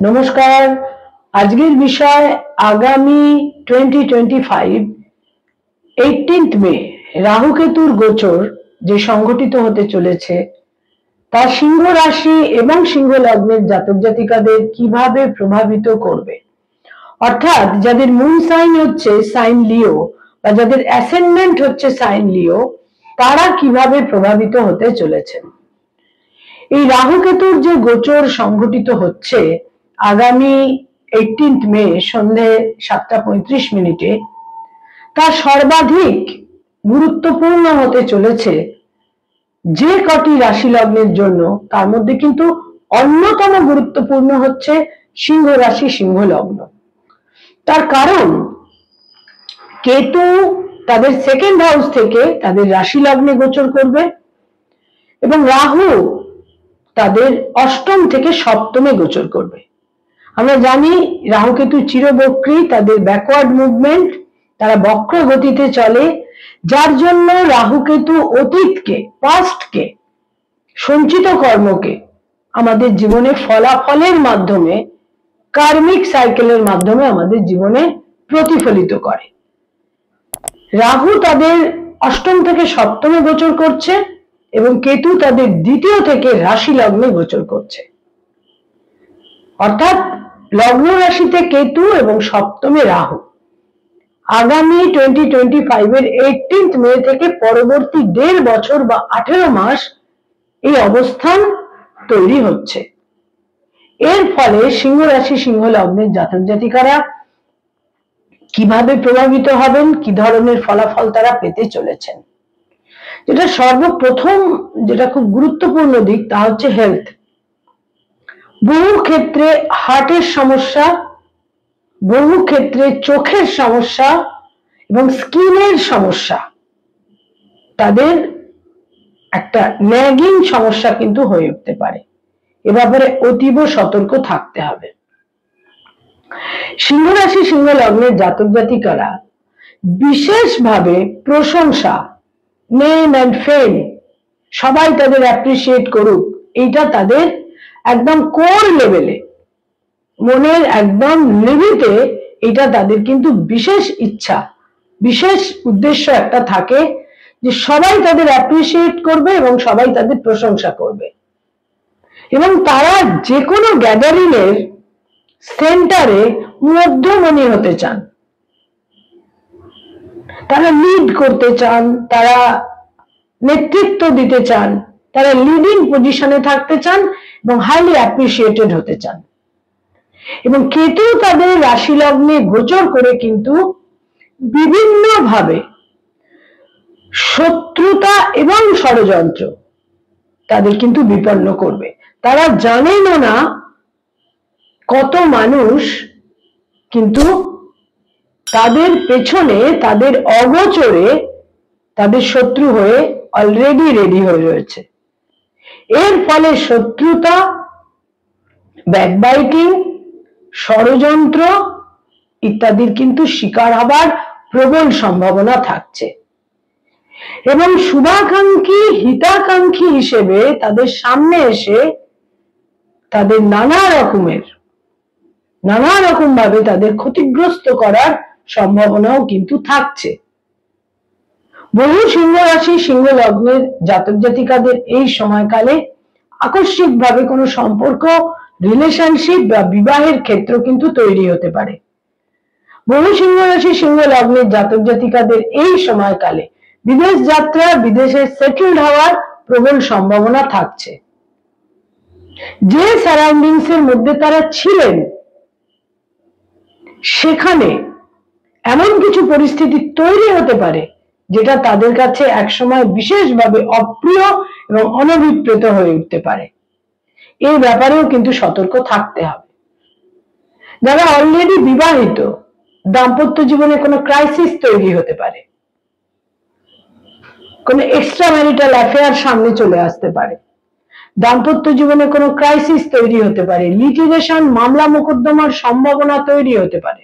নমস্কার। আজকের বিষয় আগামী 2025 18 মে রাহু কেতুর গোচর যে সংঘটিত হতে চলেছে তা সিংহ রাশি এবং সিংহ লগ্নের জাতক জাতিকাদের কিভাবে প্রভাবিত করবে, অর্থাৎ যাদের মুন সাইন হচ্ছে সাইন লিও বা যাদের অ্যাসেন্ডেন্ট হচ্ছে সাইন লিও তারা কিভাবে প্রভাবিত হতে চলেছেন। এই রাহু কেতুর যে গোচর সংঘটিত হচ্ছে আগামী 18 মে সন্ধে 7:35 তা সর্বাধিক গুরুত্বপূর্ণ হতে চলেছে যে কটি রাশি লগ্নের জন্য। তার মধ্যে কিন্তু অন্যতম গুরুত্বপূর্ণ হচ্ছে সিংহ রাশি সিংহ লগ্ন। তার কারণ কেতু তাদের সেকেন্ড হাউস থেকে তাদের রাশি লগ্নে গোচর করবে এবং রাহু তাদের অষ্টম থেকে সপ্তমে গোচর করবে। আমরা জানি রাহু কেতু চিরবক্রী, তাদের ব্যাকওয়ার্ড মুভমেন্ট, তারা বক্র গতিতে চলে, যার জন্য রাহু কেতু অতীতকে, পাস্টকে, সঞ্চিত কর্মকে আমাদের জীবনে ফলাফলের মাধ্যমে, কার্মিক সাইকেলের মাধ্যমে আমাদের জীবনে প্রতিফলিত করে। রাহু তাদের অষ্টম থেকে সপ্তমে গোচর করছে এবং কেতু তাদের দ্বিতীয় থেকে রাশি লগ্নে গোচর করছে, অর্থাৎ লগ্ন রাশিতে কেতু এবং সপ্তমে রাহু। আগামী 2025 এর 18 মে থেকে পরবর্তী 1.5 বছর বা 18 মাস এই অবস্থান তৈরি হচ্ছে। এর ফলে সিংহ রাশি সিংহ লগ্নের জাতক জাতিকারা কিভাবে প্রভাবিত হবেন, কি ধরনের ফলাফল তারা পেতে চলেছেন। যেটা সর্বপ্রথম, যেটা খুব গুরুত্বপূর্ণ দিক, তা হচ্ছে হেলথ। বহু ক্ষেত্রে হার্টের সমস্যা, বহু ক্ষেত্রে চোখের সমস্যা এবং স্কিনের সমস্যা, তাদের একটা ন্যাগিং সমস্যা কিন্তু হয়ে উঠতে পারে। এ ব্যাপারে অতীব সতর্ক থাকতে হবে। সিংহ রাশি সিংহ লগ্নের জাতক জাতিকারা বিশেষভাবে প্রশংসা, নেম এন্ড ফেম, সবাই তাদের অ্যাপ্রিসিয়েট করুক, এইটা তাদের একদম কোর লেভেলে, মনের একদম নিবিতে এটা তাদের কিন্তু বিশেষ ইচ্ছা, বিশেষ উদ্দেশ্য একটা থাকে যে সবাই তাদের অ্যাপ্রিসিয়েট করবে এবং সবাই তাদের প্রশংসা করবে। এবং তারা যে কোনো গ্যাদারিং এর সেন্টারে মধ্যমণি হতে চান, তারা লিড করতে চান, তারা নেতৃত্ব দিতে চান, তারা লিডিং পজিশনে থাকতে চান এবং হাইলি অ্যাপ্রিসিয়েটেড হতে চান। এবং কেতু তাদের রাশি লগ্নে গোচর করে কিন্তু বিভিন্নভাবে শত্রুতা এবং ষড়যন্ত্র তাদের কিন্তু বিপন্ন করবে। তারা জানেন না কত মানুষ কিন্তু তাদের পেছনে, তাদের অগোচরে তাদের শত্রু হয়ে অলরেডি রেডি হয়ে রয়েছে। এর ফলে শত্রুতা, ব্যাকবাইটিং, ষড়যন্ত্র ইত্যাদির কিন্তু শিকার হবার প্রবল সম্ভাবনা থাকছে। এবং শুভাকাঙ্ক্ষী, হিতাকাঙ্ক্ষী হিসেবে তাদের সামনে এসে তাদের নানা রকম ভাবে তাদের ক্ষতিগ্রস্ত করার সম্ভাবনাও কিন্তু থাকছে। বহু সিংহ রাশি সিংহ লগ্নের জাতক জাতিকাদের এই সময়কালে আকস্মিকভাবে কোনো সম্পর্ক, রিলেশনশিপ বা বিবাহের ক্ষেত্র কিন্তু তৈরি হতে পারে। বহু সিংহ রাশি সিংহ লগ্নের জাতক জাতিকাদের এই সময়কালে বিদেশ যাত্রা, বিদেশে সেটেলড হওয়ার প্রবল সম্ভাবনা থাকছে। যে সারাউন্ডিংস এর মধ্যে তারা ছিলেন সেখানে এমন কিছু পরিস্থিতি তৈরি হতে পারে যেটা তাদের কাছে একসময় বিশেষভাবে অপ্রিয় এবং অনভিপ্রেত হয়ে উঠতে পারে। এই ব্যাপারেও কিন্তু সতর্ক থাকতে হবে। যারা অলরেডি বিবাহিত, দাম্পত্য জীবনে কোনো ক্রাইসিস তৈরি হতে পারে, কোনো এক্সট্রা ম্যারিটাল অ্যাফেয়ার সামনে চলে আসতে পারে, দাম্পত্য জীবনে কোনো ক্রাইসিস তৈরি হতে পারে, লিটিগেশন, মামলা মোকদ্দমার সম্ভাবনা তৈরি হতে পারে।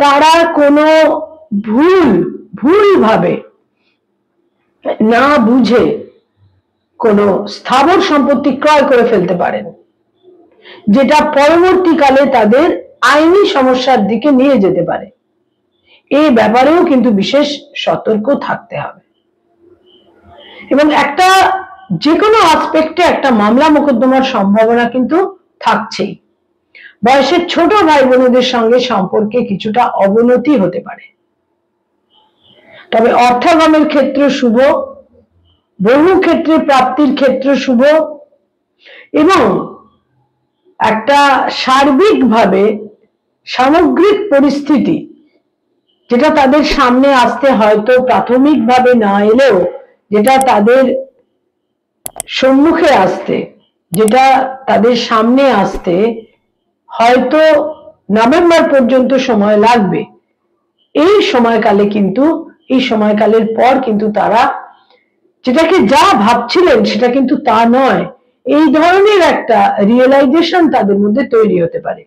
তারা কোনো ভুলভাবে না বুঝে কোনো স্থাবর সম্পত্তি ক্রয় করে ফেলতে পারেন, যেটা পরবর্তীকালে তাদের আইনি সমস্যার দিকে নিয়ে যেতে পারে। এই ব্যাপারেও কিন্তু বিশেষ সতর্ক থাকতে হবে এবং একটা যে কোনো আসপেক্টে একটা মামলা মোকদ্দমার সম্ভাবনা কিন্তু থাকছেই। বয়সের ছোট ভাই বোনদের সঙ্গে সম্পর্কে কিছুটা অবনতি হতে পারে, তবে অর্থাগমের ক্ষেত্রে শুভ, বহু ক্ষেত্রে প্রাপ্তির ক্ষেত্রে শুভ এবং একটা সার্বিকভাবে সামগ্রিক পরিস্থিতি যেটা তাদের সামনে আসতে হয়তো প্রাথমিকভাবে না এলেও যেটা তাদের সম্মুখে আসতে, যেটা তাদের সামনে আসতে হয়তো নভেম্বর পর্যন্ত সময় লাগবে। এই সময়কালে কিন্তু এই সময়কালের পর কিন্তু তারা যেটাকে যা ভাবছিলেন সেটা কিন্তু তা নয়, এই ধরনের একটা রিয়েলাইজেশন তাদের মধ্যে তৈরি হতে পারে।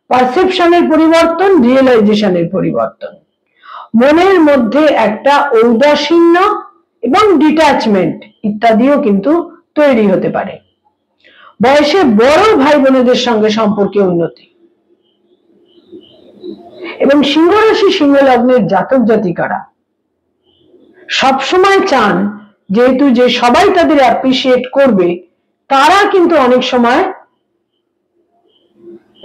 পারসেপশনের পরিবর্তন, রিয়েলাইজেশনের পরিবর্তন, মনের মধ্যে একটা ঔদাসীন্য এবং ডিট্যাচমেন্ট ইত্যাদিও কিন্তু তৈরি হতে পারে। বয়সে বড় ভাই বোনেদের সঙ্গে সম্পর্কে উন্নতি এবং সিংহ রাশি সিংহ লগ্নের জাতক জাতিকারা সবসময় চান যেহেতু যে সবাই তাদের অ্যাপ্রিসিয়েট করবে, তারা কিন্তু অনেক সময়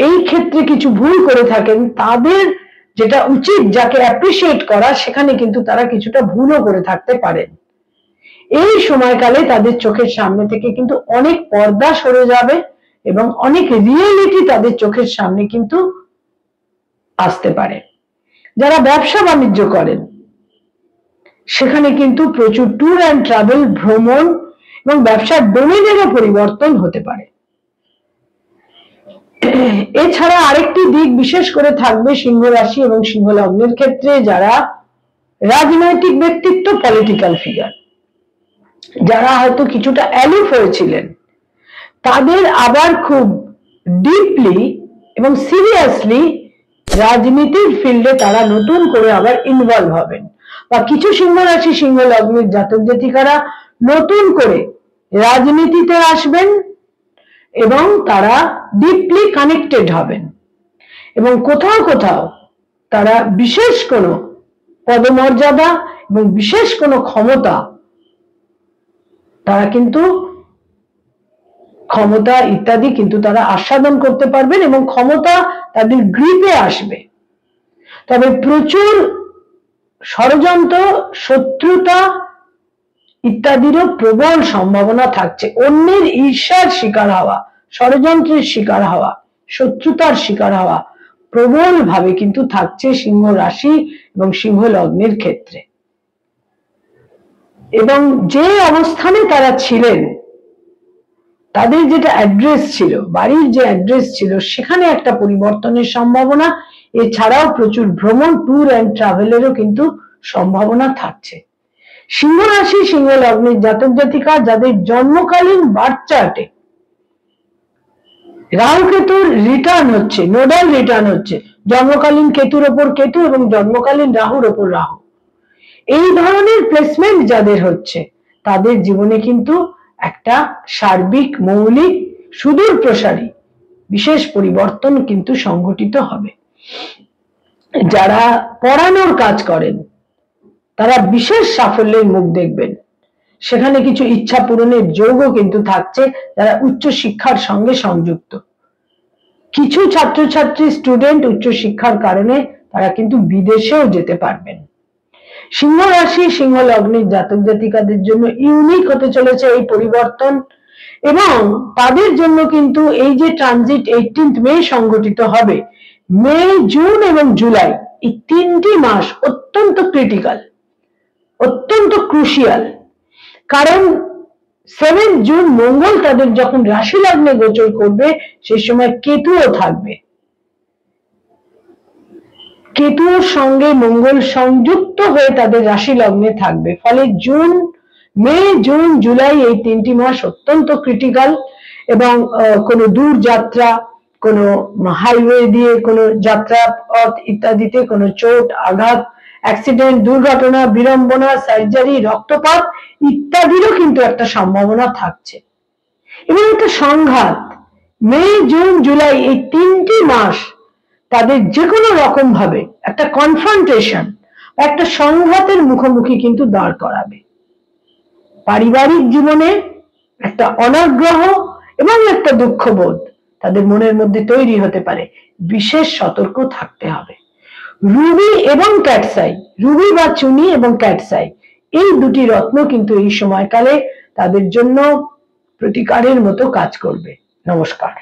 এই ক্ষেত্রে কিছু ভুল করে থাকেন। তাদের যেটা উচিত যাকে অ্যাপ্রিসিয়েট করা সেখানে কিন্তু তারা কিছুটা ভুলও করে থাকতে পারেন। এই সময়কালে তাদের চোখের সামনে থেকে কিন্তু অনেক পর্দা সরে যাবে এবং অনেক রিয়েলিটি তাদের চোখের সামনে কিন্তু আসতে পারে। যারা ব্যবসা বাণিজ্য করেন সেখানে কিন্তু প্রচুর ট্যুর অ্যান্ড ট্রাভেল, ভ্রমণ এবং ব্যবসার ডোমেনেরও পরিবর্তন হতে পারে। এছাড়া আরেকটি দিক বিশেষ করে থাকবে সিংহ রাশি এবং সিংহ লগ্নের ক্ষেত্রে যারা রাজনৈতিক ব্যক্তিত্ব, পলিটিক্যাল ফিগার, যারা হয়তো কিছুটা অ্যালুফ হয়েছিলেন, তাদের আবার খুব ডিপলি এবং সিরিয়াসলি রাজনীতির ফিল্ডে তারা নতুন করে আবার ইনভলভ হবেন, বা কিছু সিংহ রাশি সিংহ লগ্নের জাতক জাতিকারা নতুন করে রাজনীতিতে আসবেন এবং তারা ডিপলি কানেক্টেড হবেন এবং কোথাও কোথাও তারা বিশেষ কোনো পদমর্যাদা এবং বিশেষ কোনো ক্ষমতা, তারা কিন্তু ক্ষমতা ইত্যাদি কিন্তু তারা আস্বাদন করতে পারবেন এবং ক্ষমতা তাদের গ্রিপে আসবে। তবে প্রচুর ষড়যন্ত্র, শত্রুতা ইত্যাদিরও প্রবল সম্ভাবনা থাকছে। অন্যের ঈর্ষার শিকার হওয়া, ষড়যন্ত্রের শিকার হওয়া, শত্রুতার শিকার হওয়া প্রবল ভাবে কিন্তু থাকছে সিংহ রাশি এবং সিংহ লগ্নের ক্ষেত্রে। এবং যে অবস্থানে তারা ছিলেন, তাদের যেটা অ্যাড্রেস ছিল, বাড়ির যে অ্যাড্রেস ছিল, সেখানে একটা পরিবর্তনের সম্ভাবনা, এছাড়াও প্রচুর ভ্রমণ, ট্যুর অ্যান্ড ট্রাভেলেরও কিন্তু সম্ভাবনা থাকছে। সিংহ রাশি সিংহ লগ্নের জাতক জাতিকা যাদের জন্মকালীন বার্থ চার্টে রাহু কেতুর রিটার্ন হচ্ছে, নোডাল রিটার্ন হচ্ছে, জন্মকালীন কেতুর ওপর কেতু এবং জন্মকালীন রাহুর ওপর রাহু, এই ধরনের প্লেসমেন্ট যাদের হচ্ছে তাদের জীবনে কিন্তু একটা সার্বিক, মৌলিক, সুদূর প্রসারী বিশেষ পরিবর্তন কিন্তু সংঘটিত হবে। যারা পড়ানোর কাজ করেন তারা বিশেষ সাফল্যের মুখ দেখবেন, সেখানে কিছু ইচ্ছা পূরণের যোগও কিন্তু থাকছে যারা উচ্চ শিক্ষার সঙ্গে সংযুক্ত। কিছু ছাত্রছাত্রী, স্টুডেন্ট উচ্চ শিক্ষার কারণে তারা কিন্তু বিদেশেও যেতে পারবেন। সিংহ রাশি সিংহ লগ্নের জাতক জাতিকাদের জন্য ইউনিক হতে চলেছে এই পরিবর্তন এবং তাদের জন্য কিন্তু এই যে ট্রানজিট 18 মে সংঘটিত হবে, মে, জুন এবং জুলাই, এই 3টি মাস অত্যন্ত ক্রিটিক্যাল, অত্যন্ত ক্রুশিয়াল। কারণ 7 জুন মঙ্গল তাদের যখন রাশি লগ্নে গোচর করবে, সেই সময় কেতুও থাকবে, কেতুর সঙ্গে মঙ্গল সংযুক্ত হয়ে তাদের রাশি লগ্নে থাকবে। ফলে মে, জুন, জুলাই এই 3টি মাস অত্যন্ত ক্রিটিক্যাল এবং কোনো দূর যাত্রা, কোনো হাইওয়ে দিয়ে কোনো যাত্রা পথ ইত্যাদিতে কোনো চোট, আঘাত, অ্যাক্সিডেন্ট, দুর্ঘটনা, বিড়ম্বনা, সার্জারি, রক্তপাত ইত্যাদিরও কিন্তু একটা সম্ভাবনা থাকছে এবং একটা সংঘাত, মে, জুন, জুলাই এই 3টি মাস তাদের যে কোনো রকম ভাবে একটা কনফ্রন্টেশন, একটা সংঘাতের মুখোমুখি কিন্তু দাঁড় করাবে। পারিবারিক জীবনে একটা অনাগ্রহ এবং একটা দুঃখবোধ তাদের মনের মধ্যে তৈরি হতে পারে, বিশেষ সতর্ক থাকতে হবে। রুবি এবং ক্যাটসাই, রুবি বা চুনি এবং ক্যাটসাই এই দুটি রত্ন কিন্তু এই সময়কালে তাদের জন্য প্রতিকারের মতো কাজ করবে। নমস্কার।